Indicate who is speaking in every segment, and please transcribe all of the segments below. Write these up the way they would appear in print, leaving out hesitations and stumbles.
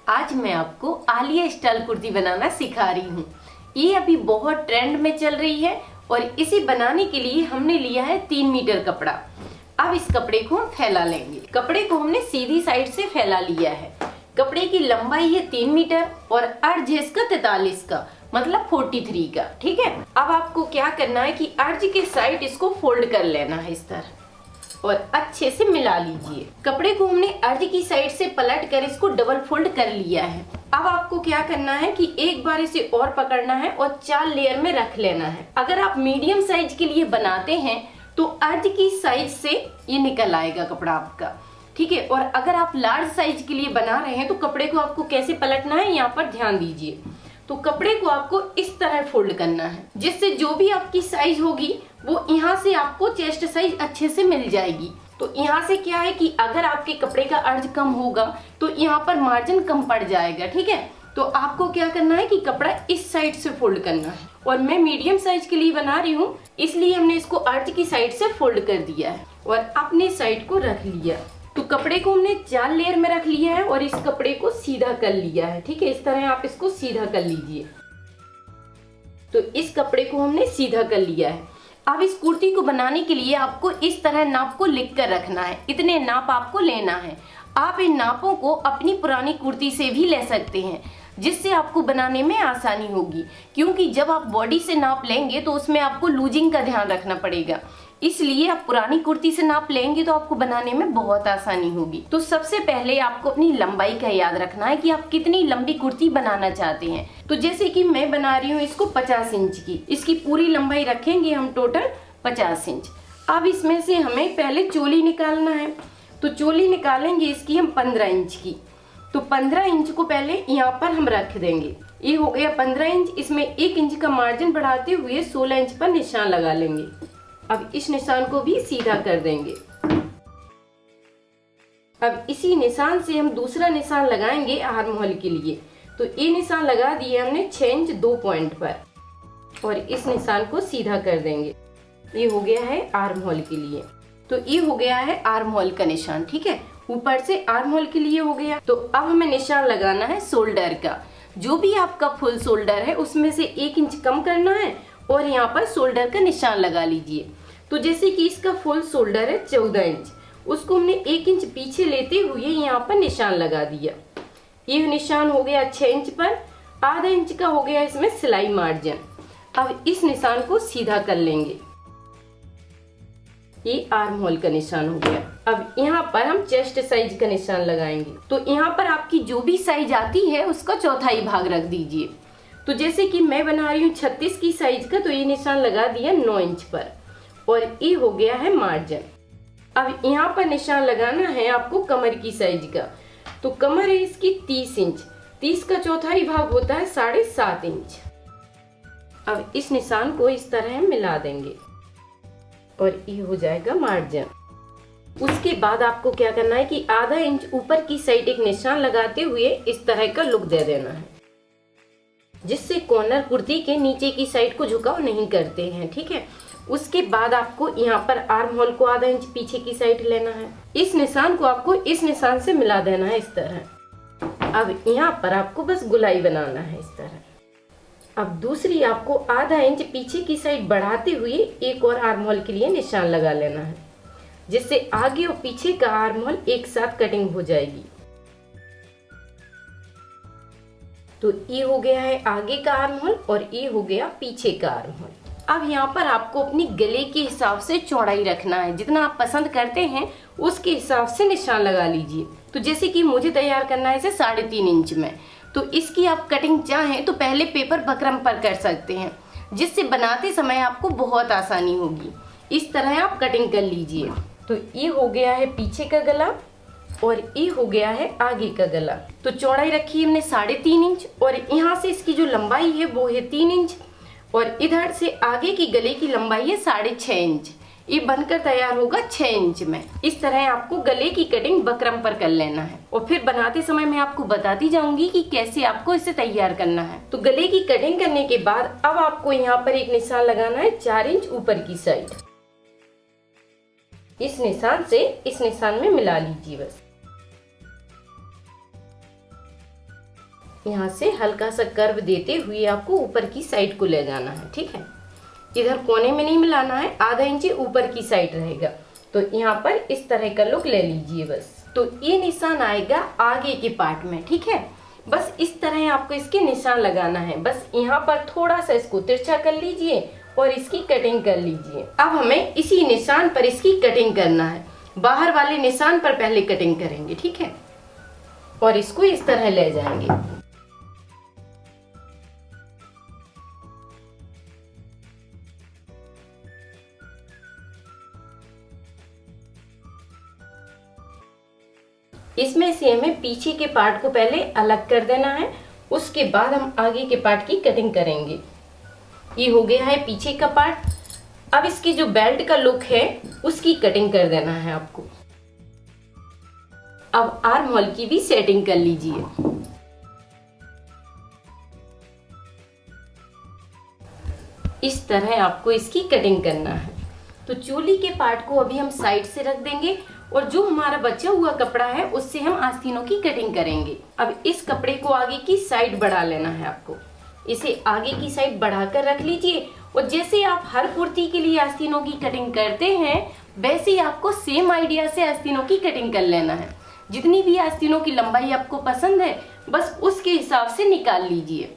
Speaker 1: आज मैं आपको आलिया स्टाइल कुर्ती बनाना सिखा रही हूँ। ये अभी बहुत ट्रेंड में चल रही है और इसे बनाने के लिए हमने लिया है 3 मीटर कपड़ा। अब इस कपड़े को हम फैला लेंगे। कपड़े को हमने सीधी साइड से फैला लिया है। कपड़े की लंबाई है 3 मीटर और अर्ज है इसका 43 का, मतलब 43 का। ठीक है, अब आपको क्या करना है कि अर्ज के साइड इसको फोल्ड कर लेना है इस तरह और अच्छे से मिला लीजिए। कपड़े को हमने अर्ज की साइड से पलट कर इसको डबल फोल्ड कर लिया है। अब आपको क्या करना है कि एक बार इसे और पकड़ना है और 4 लेयर में रख लेना है। अगर आप मीडियम साइज के लिए बनाते हैं तो अर्ज की साइज से ये निकल आएगा कपड़ा आपका। ठीक है, और अगर आप लार्ज साइज के लिए बना रहे हैं तो कपड़े को आपको कैसे पलटना है यहाँ पर ध्यान दीजिए। तो कपड़े को आपको इस तरह फोल्ड करना है जिससे जो भी आपकी साइज होगी वो यहाँ से आपको चेस्ट साइज अच्छे से मिल जाएगी। तो यहाँ से क्या है कि अगर आपके कपड़े का अर्ज कम होगा तो यहाँ पर मार्जिन कम पड़ जाएगा। ठीक है, तो आपको क्या करना है कि कपड़ा इस साइड से फोल्ड करना है। और मैं मीडियम साइज के लिए बना रही हूँ इसलिए हमने इसको अर्ज की साइड से फोल्ड कर दिया है और अपने साइड को रख लिया। तो कपड़े को हमने 4 लेयर में रख लिया है और इस कपड़े को सीधा कर लिया है। ठीक है, इस तरह आप इसको सीधा कर लीजिए। तो इस कपड़े को हमने सीधा कर लिया है। अब इस कुर्ती को बनाने के लिए आपको इस तरह नाप को लिख कर रखना है। इतने नाप आपको लेना है। आप इन नापों को अपनी पुरानी कुर्ती से भी ले सकते हैं जिससे आपको बनाने में आसानी होगी, क्योंकि जब आप बॉडी से नाप लेंगे तो उसमें आपको लूजिंग का ध्यान रखना पड़ेगा। इसलिए आप पुरानी कुर्ती से नाप लेंगे तो आपको बनाने में बहुत आसानी होगी। तो सबसे पहले आपको अपनी लंबाई का याद रखना है कि आप कितनी लंबी कुर्ती बनाना चाहते हैं। तो जैसे कि मैं बना रही हूँ इसको 50 इंच की, इसकी पूरी लंबाई रखेंगे हम टोटल 50 इंच। अब इसमें से हमें पहले चोली निकालना है। तो चोली निकालेंगे इसकी हम 15 इंच की। तो 15 इंच को पहले यहाँ पर हम रख देंगे। ये हो गया 15 इंच। इसमें 1 इंच का मार्जिन बढ़ाते हुए 16 इंच पर निशान लगा लेंगे। अब इस निशान को भी सीधा कर देंगे। अब इसी निशान से हम दूसरा निशान लगाएंगे आर्म होल के लिए। तो ये निशान लगा दिए हमने 6 इंच 2 पॉइंट पर और इस निशान को सीधा कर देंगे। ये हो गया है आर्म होल के लिए। तो ये हो गया है आर्म होल का निशान। ठीक है, ऊपर से आर्म होल के लिए हो गया। तो अब हमें निशान लगाना है शोल्डर का। जो भी आपका फुल शोल्डर है उसमें से 1 इंच कम करना है और यहाँ पर शोल्डर का निशान लगा लीजिए। तो जैसे कि इसका फुल शोल्डर है 14 इंच, उसको हमने 1 इंच पीछे लेते हुए यहाँ पर निशान लगा दिया। ये निशान हो गया 6 इंच पर। आधा इंच का हो गया इसमें सिलाई मार्जिन। अब इस निशान को सीधा कर लेंगे। ये आर्म होल का निशान हो गया। अब यहाँ पर हम चेस्ट साइज का निशान लगाएंगे। तो यहाँ पर आपकी जो भी साइज आती है उसका चौथाई भाग रख दीजिए। तो जैसे कि मैं बना रही हूँ 36 की साइज का, तो ये निशान लगा दिया 9 इंच पर और ये हो गया है मार्जिन। अब यहाँ पर निशान लगाना है आपको कमर की साइज का। तो कमर है इसकी 30 इंच। 30 का चौथाई भाग होता है 7.5 इंच। अब इस निशान को इस तरह मिला देंगे और ये हो जाएगा मार्जिन। उसके बाद आपको क्या करना है कि आधा इंच ऊपर की साइड एक निशान लगाते हुए इस तरह का लुक दे देना है जिससे कॉर्नर कुर्ती के नीचे की साइड को झुकाव नहीं करते हैं। ठीक है, उसके बाद आपको यहाँ पर आर्म होल को आधा इंच पीछे की साइड लेना है। इस निशान को आपको इस निशान से मिला देना है इस तरह। अब यहाँ पर आपको बस गुलाई बनाना है इस तरह। अब दूसरी आपको आधा इंच पीछे की साइड बढ़ाते हुए एक और आर्म होल के लिए निशान लगा लेना है जिससे आगे और पीछे का आर्म होल एक साथ कटिंग हो जाएगी। तो ये हो गया है आगे का आर्म होल और ये हो गया पीछे का आर्म होल। अब यहाँ पर आपको अपनी गले के हिसाब से चौड़ाई रखना है। जितना आप पसंद करते हैं उसके हिसाब से निशान लगा लीजिए। तो जैसे कि मुझे तैयार करना है इसे 3.5 इंच में, तो इसकी आप कटिंग चाहें तो पहले पेपर बकरम पर कर सकते हैं जिससे बनाते समय आपको बहुत आसानी होगी। इस तरह आप कटिंग कर लीजिए। तो ये हो गया है पीछे का गला और ये हो गया है आगे का गला। तो चौड़ाई रखी हमने 3.5 इंच और यहाँ से इसकी जो लंबाई है वो है 3 इंच और इधर से आगे की गले की लंबाई है 6.5 इंच। ये बनकर तैयार होगा 6 इंच में। इस तरह आपको गले की कटिंग बकरम पर कर लेना है और फिर बनाते समय मैं आपको बताती जाऊंगी कि कैसे आपको इसे तैयार करना है। तो गले की कटिंग करने के बाद अब आपको यहाँ पर एक निशान लगाना है 4 इंच ऊपर की साइड। इस निशान से इस निशान में मिला लीजिए बस। यहाँ से हल्का सा कर्व देते हुए आपको ऊपर की साइड को ले जाना है, ठीक है। इधर कोने में नहीं मिलाना है, आधा इंच ऊपर की साइड रहेगा। तो यहाँ पर इस तरह का लुक ले लीजिए बस। तो ये निशान आएगा आगे के पार्ट में, ठीक है। बस इस तरह आपको इसके निशान लगाना है। बस यहाँ पर थोड़ा सा इसको तिरछा कर लीजिए और इसकी कटिंग कर लीजिए। अब हमें इसी निशान पर इसकी कटिंग करना है। बाहर वाले निशान पर पहले कटिंग करेंगे, ठीक है, और इसको इस तरह ले जाएंगे। इसमें से हमें पीछे के पार्ट को पहले अलग कर देना है, उसके बाद हम आगे के पार्ट की कटिंग करेंगे। ये हो गया है पीछे का पार्ट। अब इसकी जो बेल्ट का लुक है उसकी कटिंग कर देना है आपको। अब आर्म होल की भी सेटिंग कर लीजिए। इस तरह आपको इसकी कटिंग करना है। तो चोली के पार्ट को अभी हम साइड से रख देंगे और जो हमारा बचा हुआ कपड़ा है उससे हम आस्तीनों की कटिंग करेंगे। अब इस कपड़े को आगे की साइड बढ़ा लेना है आपको। इसे आगे की साइड बढ़ाकर रख लीजिए और जैसे आप हर कुर्ती के लिए आस्तीनों की कटिंग करते हैं वैसे ही आपको सेम आइडिया से आस्तीनों की कटिंग कर लेना है। जितनी भी आस्तीनों की लंबाई आपको पसंद है बस उसके हिसाब से निकाल लीजिए।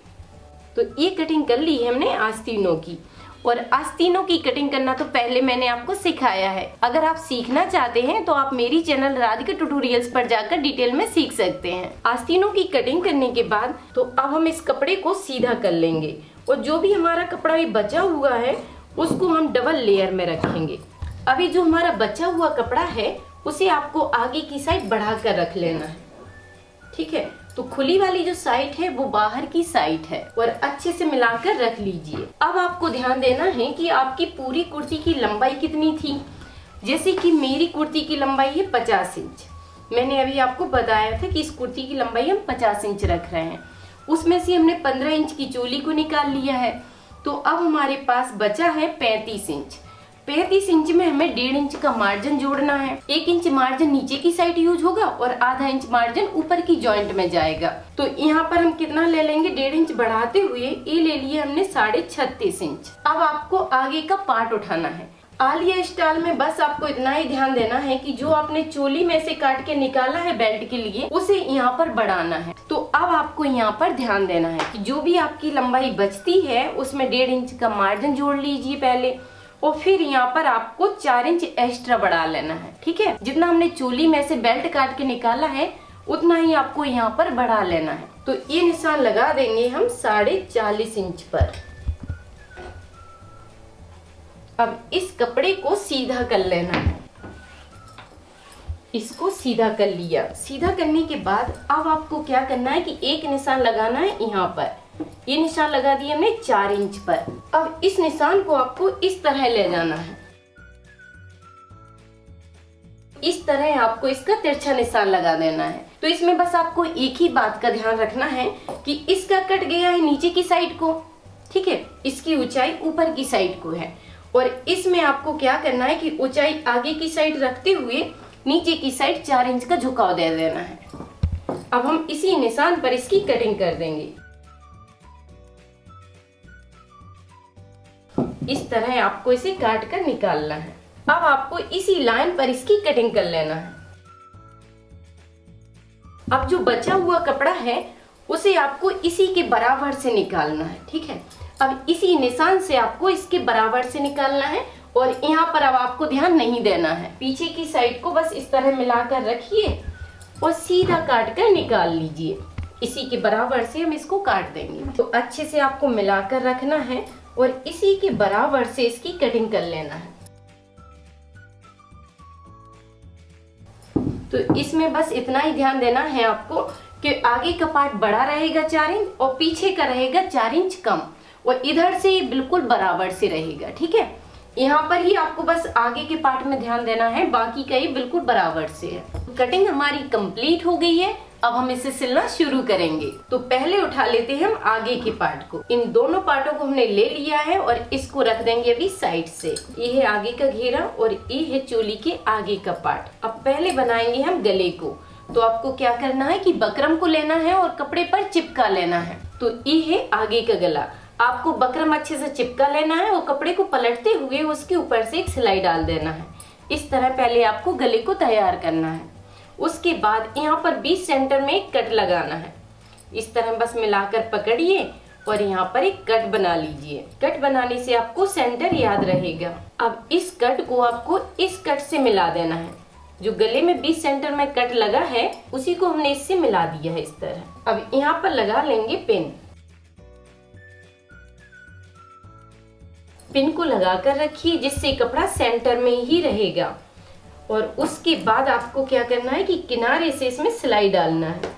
Speaker 1: तो ये कटिंग कर ली है हमने आस्तीनों की। और आस्तीनों की कटिंग करना तो पहले मैंने आपको सिखाया है। अगर आप सीखना चाहते हैं तो आप मेरी चैनल राधिका ट्यूटोरियल्स पर जाकर डिटेल में सीख सकते हैं। आस्तीनों की कटिंग करने के बाद तो अब हम इस कपड़े को सीधा कर लेंगे और जो भी हमारा कपड़ा ये बचा हुआ है उसको हम डबल लेयर में रखेंगे। अभी जो हमारा बचा हुआ कपड़ा है उसे आपको आगे की साइड बढ़ा कर रख लेना है, ठीक है। तो खुली वाली जो साइड है वो बाहर की साइड है और अच्छे से मिलाकर रख लीजिए। अब आपको ध्यान देना है कि आपकी पूरी कुर्ती की लंबाई कितनी थी। जैसे कि मेरी कुर्ती की लंबाई है 50 इंच। मैंने अभी आपको बताया था कि इस कुर्ती की लंबाई हम 50 इंच रख रहे हैं। उसमें से हमने 15 इंच की चोली को निकाल लिया है। तो अब हमारे पास बचा है 35 इंच। 35 इंच में हमें 1.5 इंच का मार्जिन जोड़ना है। 1 इंच मार्जिन नीचे की साइड यूज होगा और आधा इंच मार्जिन ऊपर की जॉइंट में जाएगा। तो यहाँ पर हम कितना ले लेंगे, 1.5 इंच बढ़ाते हुए ये ले लिए हमने 36.5 इंच। अब आपको आगे का पार्ट उठाना है। आलिया स्टाइल में बस आपको इतना ही ध्यान देना है कि जो आपने चोली में से काट के निकाला है बेल्ट के लिए उसे यहाँ पर बढ़ाना है। तो अब आपको यहाँ पर ध्यान देना है कि जो भी आपकी लंबाई बचती है उसमें 1.5 इंच का मार्जिन जोड़ लीजिए पहले और फिर यहाँ पर आपको 4 इंच एक्स्ट्रा बढ़ा लेना है, ठीक है। जितना हमने चोली में से बेल्ट काट के निकाला है उतना ही आपको यहाँ पर बढ़ा लेना है। तो ये निशान लगा देंगे हम 40.5 इंच पर। अब इस कपड़े को सीधा कर लेना है। इसको सीधा कर लिया। सीधा करने के बाद अब आपको क्या करना है कि एक निशान लगाना है यहाँ पर। ये निशान लगा दिया हमने 4 इंच पर। अब इस निशान को आपको इस तरह ले जाना है। इस तरह आपको इसका तिरछा निशान लगा देना है। तो इसमें बस आपको एक ही बात का ध्यान रखना है कि इसका कट गया है नीचे की साइड को, ठीक है। इसकी ऊंचाई ऊपर की साइड को है और इसमें आपको क्या करना है कि ऊंचाई आगे की साइड रखते हुए नीचे की साइड 4 इंच का झुकाव दे देना है। अब हम इसी निशान पर इसकी कटिंग कर देंगे। इस तरह आपको इसे काट कर निकालना है। अब आपको इसी लाइन पर इसकी कटिंग कर लेना है। अब जो बचा हुआ कपड़ा है उसे आपको इसी के बराबर से निकालना है, ठीक है। अब इसी निशान से आपको इसके बराबर से निकालना है और यहाँ पर अब आपको ध्यान नहीं देना है। पीछे की साइड को बस इस तरह मिलाकर रखिए और सीधा काट कर निकाल लीजिए। इसी के बराबर से हम इसको काट देंगे। तो अच्छे से आपको मिलाकर रखना है और इसी के बराबर से इसकी कटिंग कर लेना है। तो इसमें बस इतना ही ध्यान देना है आपको कि आगे का पार्ट बड़ा रहेगा 4 इंच और पीछे का रहेगा 4 इंच कम और इधर से ये बिल्कुल बराबर से रहेगा, ठीक है। यहाँ पर ही आपको बस आगे के पार्ट में ध्यान देना है, बाकी का ये बिल्कुल बराबर से है। कटिंग हमारी कंप्लीट हो गई है। अब हम इसे सिलना शुरू करेंगे। तो पहले उठा लेते हैं हम आगे के पार्ट को। इन दोनों पार्टों को हमने ले लिया है और इसको रख देंगे अभी साइड से। ये है आगे का घेरा और ये है चोली के आगे का पार्ट। अब पहले बनाएंगे हम गले को। तो आपको क्या करना है कि बकरम को लेना है और कपड़े पर चिपका लेना है। तो ये है आगे का गला। आपको बकरम अच्छे से चिपका लेना है और कपड़े को पलटते हुए उसके ऊपर से एक सिलाई डाल देना है। इस तरह पहले आपको गले को तैयार करना है। उसके बाद यहाँ पर 20 सेंटर में एक कट लगाना है। इस तरह बस मिलाकर पकड़िए और यहाँ पर एक कट बना लीजिए। कट बनाने से आपको सेंटर याद रहेगा। अब इस कट को आपको इस कट से मिला देना है। जो गले में 20 सेंटर में कट लगा है उसी को हमने इससे मिला दिया है इस तरह। अब यहाँ पर लगा लेंगे पिन। पिन को लगाकर रखिए जिससे कपड़ा सेंटर में ही रहेगा। और उसके बाद आपको क्या करना है कि किनारे से इसमें सिलाई डालना है।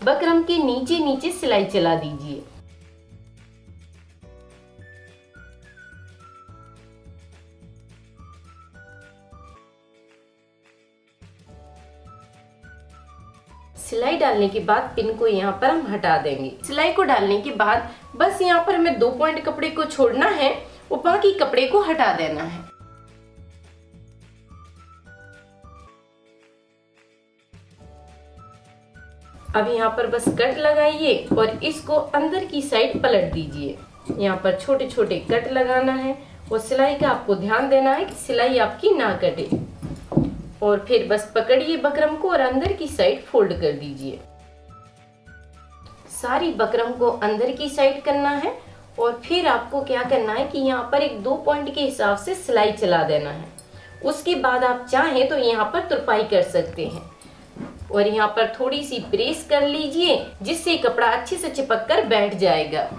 Speaker 1: बकरम के नीचे नीचे सिलाई चला दीजिए। सिलाई डालने के बाद पिन को यहाँ पर हम हटा देंगे। सिलाई को डालने के बाद बस यहाँ पर हमें 2 पॉइंट कपड़े को छोड़ना है और बाकी कपड़े को हटा देना है। अब यहाँ पर बस कट लगाइए और इसको अंदर की साइड पलट दीजिए। यहाँ पर छोटे छोटे कट लगाना है और सिलाई का आपको ध्यान देना है कि सिलाई आपकी ना कटे। और फिर बस पकड़िए बकरम को और अंदर की साइड फोल्ड कर दीजिए। सारी बकरम को अंदर की साइड करना है और फिर आपको क्या करना है कि यहाँ पर एक 2 पॉइंट के हिसाब से सिलाई चला देना है। उसके बाद आप चाहें तो यहाँ पर तुरपाई कर सकते हैं और यहाँ पर थोड़ी सी प्रेस कर लीजिए जिससे कपड़ा अच्छे से चिपक कर बैठ जाएगा।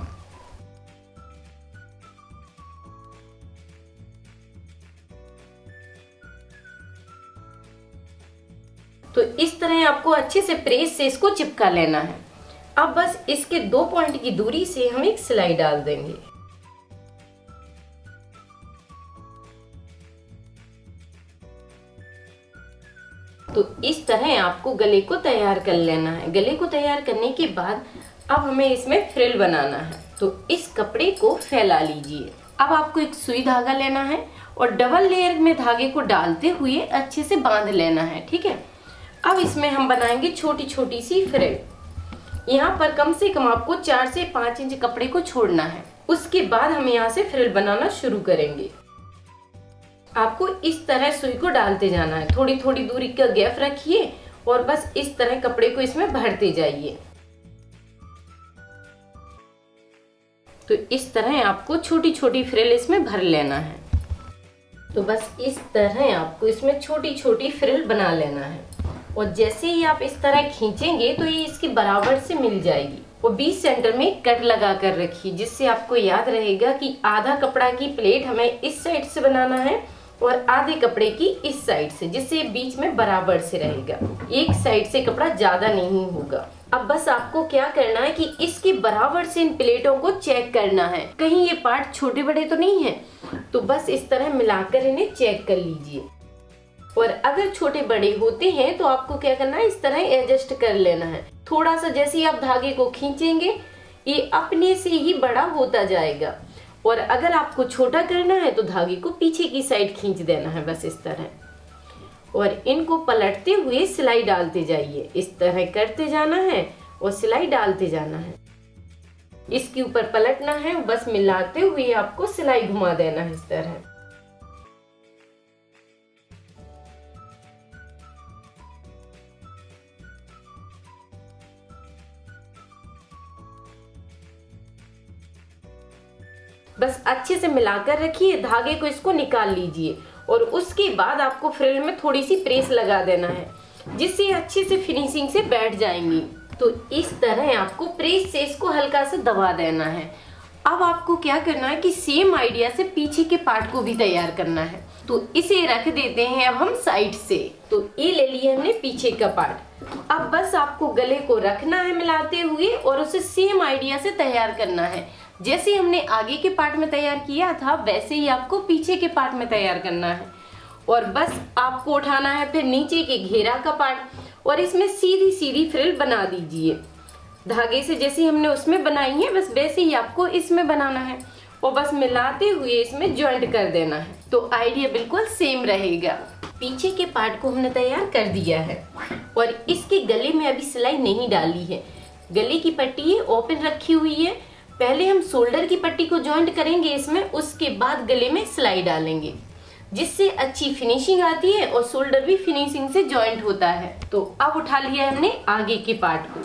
Speaker 1: तो इस तरह आपको अच्छे से प्रेस से इसको चिपका लेना है। अब बस इसके 2 पॉइंट की दूरी से हम एक सिलाई डाल देंगे। तो इस तरह आपको गले को तैयार कर लेना है। गले को तैयार करने के बाद अब हमें इसमें फ्रिल बनाना है। तो इस कपड़े को फैला लीजिए। अब आपको एक सुई धागा लेना है और डबल लेयर में धागे को डालते हुए अच्छे से बांध लेना है। ठीक है। अब इसमें हम बनाएंगे छोटी छोटी सी फ्रिल। यहाँ पर कम से कम आपको 4 से 5 इंच कपड़े को छोड़ना है। उसके बाद हम यहाँ से फ्रिल बनाना शुरू करेंगे। आपको इस तरह सुई को डालते जाना है। थोड़ी थोड़ी दूरी का गैप रखिए और बस इस तरह कपड़े को इसमें भरते जाइए। तो इस तरह आपको छोटी छोटी फ्रिल इसमें भर लेना है। तो बस इस तरह आपको इसमें छोटी छोटी फ्रिल बना लेना है और जैसे ही आप इस तरह खींचेंगे तो ये इसके बराबर से मिल जाएगी। और 20 सेंटर में कट लगा कर रखिए जिससे आपको याद रहेगा कि आधा कपड़ा की प्लेट हमें इस साइड से बनाना है और आधे कपड़े की इस साइड से, जिससे बीच में बराबर से रहेगा। एक साइड से कपड़ा ज्यादा नहीं होगा। अब बस आपको क्या करना है कि इसके बराबर से इन प्लेटों को चेक करना है, कहीं ये पार्ट छोटे बड़े तो नहीं है। तो बस इस तरह मिलाकर इन्हें चेक कर लीजिए। और अगर छोटे बड़े होते हैं तो आपको क्या करना है, इस तरह एडजस्ट कर लेना है। थोड़ा सा जैसे ही आप धागे को खींचेंगे ये अपने से ही बड़ा होता जाएगा। और अगर आपको छोटा करना है तो धागे को पीछे की साइड खींच देना है बस इस तरह। और इनको पलटते हुए सिलाई डालते जाइए। इस तरह करते जाना है और सिलाई डालते जाना है। इसके ऊपर पलटना है, बस मिलाते हुए आपको सिलाई घुमा देना है इस तरह। बस अच्छे से मिलाकर रखिए, धागे को इसको निकाल लीजिए और उसके बाद आपको फ्रिल में थोड़ी सी प्रेस लगा देना है जिससे अच्छे से फिनिशिंग से बैठ जाएंगी। तो इस तरह आपको प्रेस से इसको हल्का सा दबा देना है। अब आपको क्या करना है कि सेम आइडिया से पीछे के पार्ट को भी तैयार करना है। तो इसे रख देते हैं अब हम साइड से। तो ये ले लिए हमने पीछे का पार्ट। अब बस आपको गले को रखना है मिलाते हुए और उसे सेम आइडिया से तैयार करना है। जैसे हमने आगे के पार्ट में तैयार किया था वैसे ही आपको पीछे के पार्ट में तैयार करना है। और बस आपको उठाना है फिर नीचे के घेरा का पार्ट और इसमें सीधी सीधी फ्रिल बना दीजिए। धागे से जैसे हमने उसमें बनाई है बस वैसे ही आपको इसमें बनाना है और बस मिलाते हुए इसमें ज्वाइंट कर देना है। तो आइडिया बिल्कुल सेम रहेगा। पीछे के पार्ट को हमने तैयार कर दिया है। और इसके गले में अभी सिलाई नहीं डाली है। गले की पट्टी ओपन रखी हुई है। पहले हम शोल्डर की पट्टी को जॉइंट करेंगे इसमें, उसके बाद गले में सिलाई डालेंगे, जिससे अच्छी फिनिशिंग आती है और शोल्डर भी फिनिशिंग से जॉइंट होता है। तो अब उठा लिया है हमने आगे के पार्ट को।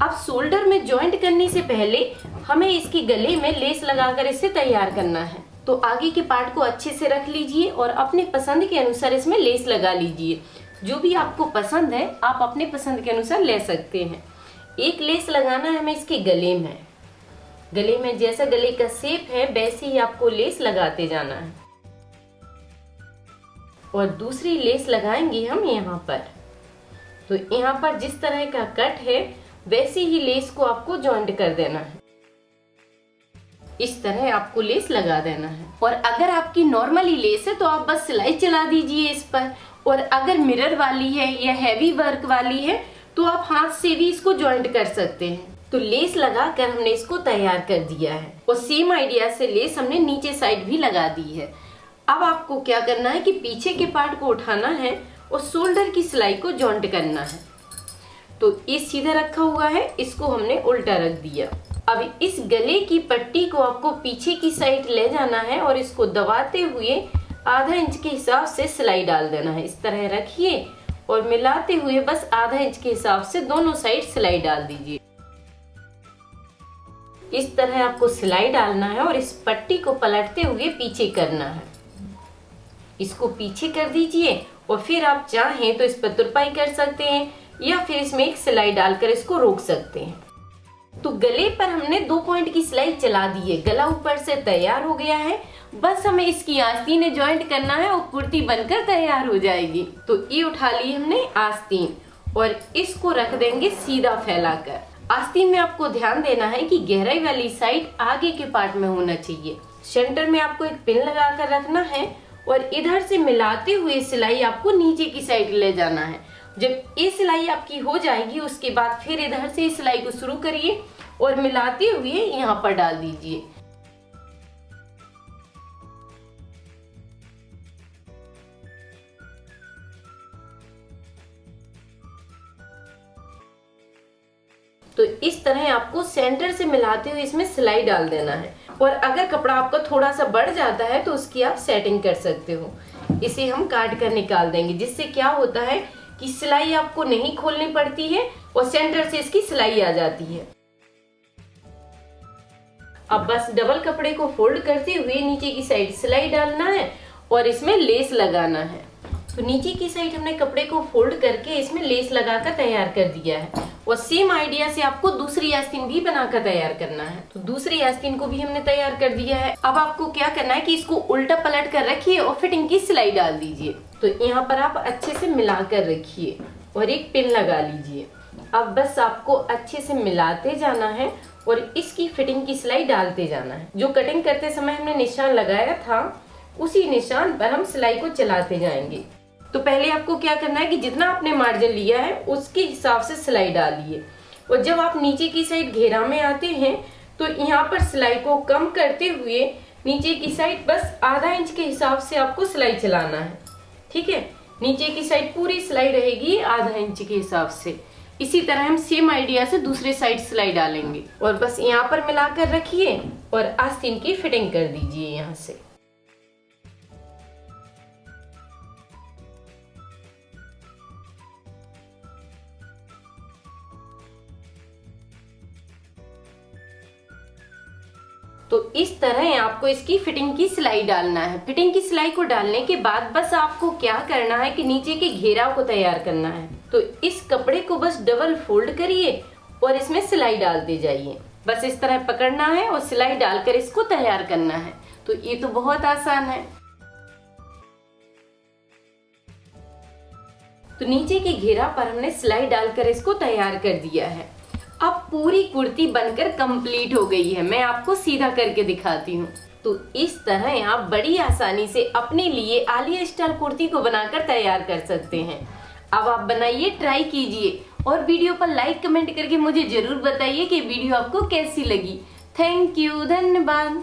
Speaker 1: अब शोल्डर में जॉइंट करने से पहले हमें इसके गले में लेस लगाकर इसे तैयार करना है। तो आगे के पार्ट को अच्छे से रख लीजिए और अपने पसंद के अनुसार इसमें लेस लगा लीजिए। जो भी आपको पसंद है आप अपने पसंद के अनुसार ले सकते हैं। एक लेस लगाना है हमें इसके गले में। गले में जैसा गले का शेप है वैसे ही आपको लेस लगाते जाना है। और दूसरी लेस लगाएंगे हम यहाँ पर। तो यहाँ पर जिस तरह का कट है वैसे ही लेस को आपको जॉइंट कर देना है। इस तरह आपको लेस लगा देना है। और अगर आपकी नॉर्मली लेस है तो आप बस सिलाई चला दीजिए इस पर। और अगर मिरर वाली है या हैवी वर्क वाली है तो आप हाथ से भी इसको जॉइंट कर सकते हैं। तो लेस लगाकर हमने इसको तैयार कर दिया है और सेम आइडिया से लेस हमने नीचे साइड भी लगा दी है। अब आपको क्या करना है कि पीछे के पार्ट को उठाना है और शोल्डर की सिलाई को जॉइंट करना है। तो ये सीधा रखा हुआ है, इसको हमने उल्टा रख दिया। अब इस गले की पट्टी को आपको पीछे की साइड ले जाना है और इसको दबाते हुए आधा इंच के हिसाब से सिलाई डाल देना है। इस तरह रखिए और मिलाते हुए बस आधा इंच के हिसाब से दोनों साइड सिलाई डाल दीजिए। इस तरह आपको सिलाई डालना है और इस पट्टी को पलटते हुए पीछे करना है। इसको पीछे कर दीजिए और फिर आप चाहें तो इस पर तुरपाई कर सकते हैं या फिर इसमें एक सिलाई डालकर इसको रोक सकते हैं। तो गले पर हमने 2 पॉइंट की सिलाई चला दी है। गला ऊपर से तैयार हो गया है। बस हमें इसकी आस्तीनें जॉइंट करना है और कुर्ती बनकर तैयार हो जाएगी। तो ये उठा ली हमने आस्तीन और इसको रख देंगे सीधा फैलाकर। आस्तीन में आपको ध्यान देना है कि गहराई वाली साइड आगे के पार्ट में होना चाहिए। सेंटर में आपको एक पिन लगाकर रखना है और इधर से मिलाते हुए सिलाई आपको नीचे की साइड ले जाना है। जब ये सिलाई आपकी हो जाएगी उसके बाद फिर इधर से सिलाई को शुरू करिए और मिलाते हुए यहाँ पर डाल दीजिए। तो इस तरह आपको सेंटर से मिलाते हुए इसमें सिलाई डाल देना है। और अगर कपड़ा आपका थोड़ा सा बढ़ जाता है तो उसकी आप सेटिंग कर सकते हो। इसे हम काट कर निकाल देंगे, जिससे क्या होता है कि सिलाई आपको नहीं खोलनी पड़ती है और सेंटर से इसकी सिलाई आ जाती है। अब बस डबल कपड़े को फोल्ड करते हुए नीचे की साइड सिलाई डालना है और इसमें लेस लगाना है। तो नीचे की साइड हमने कपड़े को फोल्ड करके इसमें लेस लगाकर तैयार कर दिया है। और सेम आइडिया से आपको दूसरी आस्तीन भी बनाकर तैयार करना है। तो दूसरी आस्तीन को भी हमने तैयार कर दिया है। अब आपको क्या करना है कि इसको उल्टा पलट कर रखिए और फिटिंग की सिलाई डाल दीजिए। तो यहाँ पर आप अच्छे से मिला कर रखिए और एक पिन लगा लीजिए। अब बस आपको अच्छे से मिलाते जाना है और इसकी फिटिंग की सिलाई डालते जाना है। जो कटिंग करते समय हमने निशान लगाया था उसी निशान पर हम सिलाई को चलाते जाएंगे। तो पहले आपको क्या करना है कि जितना आपने मार्जिन लिया है उसके हिसाब से सिलाई डालिए। और जब आप नीचे की साइड घेरा में आते हैं तो यहाँ पर सिलाई को कम करते हुए नीचे की साइड बस आधा इंच के हिसाब से आपको सिलाई चलाना है। ठीक है, नीचे की साइड पूरी सिलाई रहेगी आधा इंच के हिसाब से। इसी तरह हम सेम आइडिया से दूसरे साइड सिलाई डालेंगे और बस यहाँ पर मिलाकर रखिए और आस्तीन की फिटिंग कर दीजिए यहाँ से। तो इस तरह आपको इसकी फिटिंग की सिलाई डालना है। फिटिंग की सिलाई को डालने के बाद बस आपको क्या करना है कि नीचे के घेराव को तैयार करना है। तो इस कपड़े को बस डबल फोल्ड करिए और इसमें सिलाई डालते जाइए। बस इस तरह पकड़ना है और सिलाई डालकर इसको तैयार करना है। तो ये तो बहुत आसान है। तो नीचे के घेरा पर हमने सिलाई डालकर इसको तैयार कर दिया है। अब पूरी कुर्ती बनकर कंप्लीट हो गई है। मैं आपको सीधा करके दिखाती हूँ। तो इस तरह आप बड़ी आसानी से अपने लिए आलिया स्टाइल कुर्ती को बनाकर तैयार कर सकते हैं। अब आप बनाइए, ट्राई कीजिए और वीडियो पर लाइक कमेंट करके मुझे जरूर बताइए कि वीडियो आपको कैसी लगी। थैंक यू, धन्यवाद।